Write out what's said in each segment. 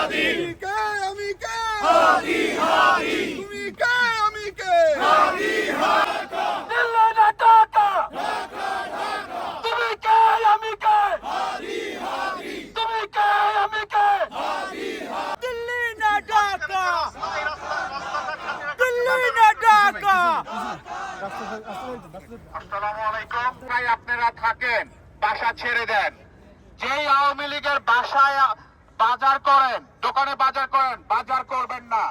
হাদি কে আমি কে হাদি হাদি তুমি কে আমি কে হাদি ঢাকা দিল্লি না ঢাকা ঢাকা ঢাকা তুমি কে আমি কে হাদি হাদি তুমি কে আমি কে হাদি হাদি দিল্লি না ঢাকা দিল্লি না ঢাকা। আসসালামু আলাইকুম। ভাই আপনারা থাকেন, বাসা ছেড়ে দেন। যেই আওয়ামী লীগের বাসায় বাজার করেন, দোকানে বাজার করেন, বাজার করবেন না।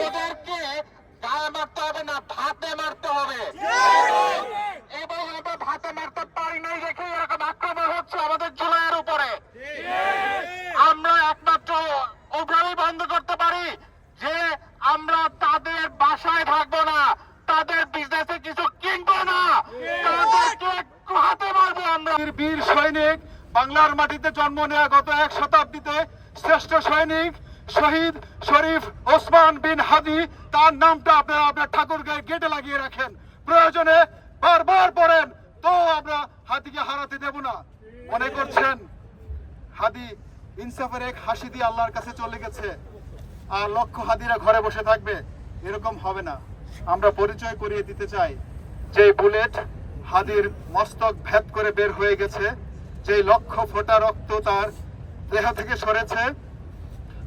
ওদেরকে গায়ে মারতে হবে না, ভাতে মারতে হবে। এবং আমরা ভাতে মারতে পারি নাই দেখে এরকম আক্রমণ হচ্ছে আমাদের জুলাইয়ের উপরে। আমরা একমাত্র ওভাবেই বন্ধ করতে পারি যে আমরা তাদের বাসায় থাকবো না, তাদের বিজনেসে কিছু কিনবো না, তাদেরকে হাতে মারবো আমরা। বীর সৈনিক, বাংলার মাটিতে জন্ম নেওয়া গত এক শতাব্দীতে শ্রেষ্ঠ সৈনিক শহীদ শরীফ ওসমান বিন হাদি, তার নামটা আপনারা আপনার ঠাকুরগাঁয়ের গেটে লাগিয়ে রাখেন। প্রয়োজনে বারবার পড়েন, তো আমরা হাদিকে হারাতে দেব না। মনে করছেন হাদি ইনসাফের এক হাসি দিয়ে আল্লাহর কাছে চলে গেছে আর লক্ষ হাদিরা ঘরে বসে থাকবে? এরকম হবে না। আমরা পরিচয় করিয়ে দিতে চাই, যে বুলেট হাদির মস্তক ভেদ করে বের হয়ে গেছে, যে লক্ষ ফোঁটা রক্ত তার দেহ থেকে সরেছে,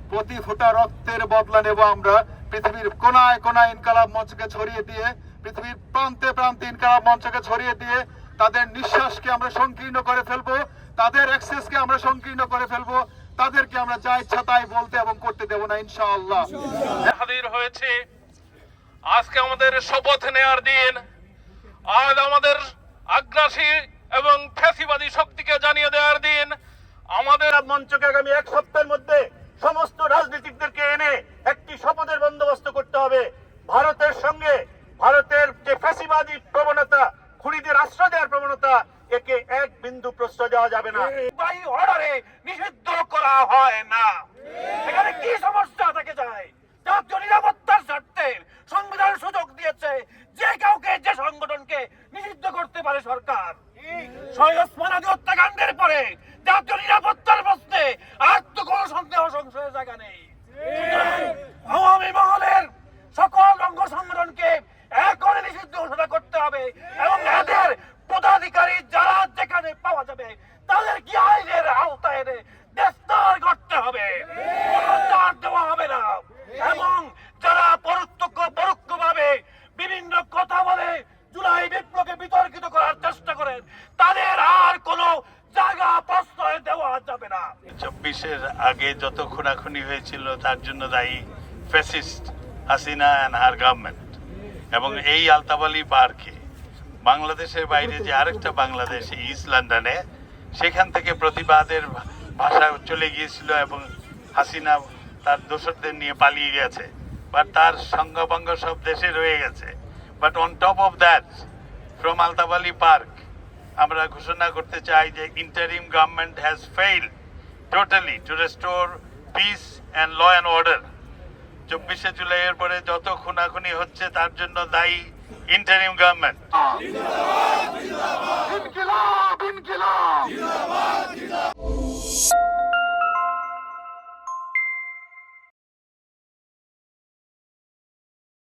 প্রতি ফোঁটা রক্তের বদলা নেব আমরা। পৃথিবীর কোনায় কোনায় ইনকালাব মঞ্চকে ছড়িয়ে দিয়ে, পৃথিবীর প্রান্তে প্রান্তে ইনকালাব মঞ্চকে ছড়িয়ে দিয়ে তাদের নিঃশ্বাসকে আমরা সংকীর্ণ করে ফেলবো, তাদের অ্যাক্সেসকে আমরা সংকীর্ণ করে ফেলবো, তাদেরকে আমরা যা ইচ্ছা তাই বলতে এবং করতে দেব না ইনশাআল্লাহ। হাজির হয়েছে আজকে আমাদের শপথ নেওয়ার দিন। আজ আমাদের আগ্রাসী এবং ফ্যাসিবাদী শক্তিকে জানিয়ে দেওয়ার দিন। আমাদের মঞ্চকে আগামী এক সপ্তাহের মধ্যে সমস্ত রাজনীতিকদেরকে এনে একটি শপথের বন্দোবস্ত করতে হবে। ভারতের সঙ্গে ভারতের যে ফ্যাসিবাদী প্রবণতা, খুনিদের আশ্রয় দেওয়ার প্রবণতা, একে এক বিন্দু প্রশ্রয় দেওয়া যাবে না। বাই অর্ডারে নিষিদ্ধ করা হয় না। এখানে কি সমস্যা থাকে যায়? জাতীয় নিরাপত্তার স্বার্থে সংবিধান সুযোগ দিয়েছে যে কাউকে, যে সংগঠনকে নিষিদ্ধ করতে পারে সরকার। শহীদ ওসমান হাদি হত্যাকাণ্ডের পরে জাতীয় নিরাপত্তার প্রশ্নে আর তো কোনো সন্দেহ সংশয়ের জায়গা নেই। আওয়ামী মহলের সকল অঙ্গ সংগঠনকে এখন নিষিদ্ধ ঘোষণা করতে হবে এবং এদের পদাধিকারী যারা যেখানে পাওয়া যাবে তাদের কি আইনের আওতায় এনে গ্রেফতার করতে হবে, কোনো ছাড় দেওয়া হবে না। এবং যারা পরোক্ষভাবে বিভিন্ন কথা বলে জুলাই বিপ্লবকে বিতর্কিত করার চেষ্টা করেন, তাদের আর কোনো জায়গা প্রশ্রয় দেওয়া যাবে না। 24-এর আগে যত খুনাখুনি হয়েছিল তার জন্য দায়ী fascist Hasina and her government. এবং এই আলতাবালি পার্কে বাংলাদেশের বাইরে যে আরেকটা বাংলাদেশ ইস্ট লন্ডনে, সেখান থেকে প্রতিবাদের ভাষা চলে গিয়েছিল এবং হাসিনা তার দোসরদের নিয়ে পালিয়ে গেছে, বাট তার সংঘভঙ্গ সব দেশে রয়ে গেছে। But on top of that, from Altabali park আমরা ঘোষণা করতে চাই যে interim government has failed totally to restore peace and law and order. 24শে জুলাইয়ের পরে যত খুনাখুনি হচ্ছে তার জন্য দায়ী ইন্টারিম গভর্নমেন্ট। ইনকিলাব ইনকিলাব।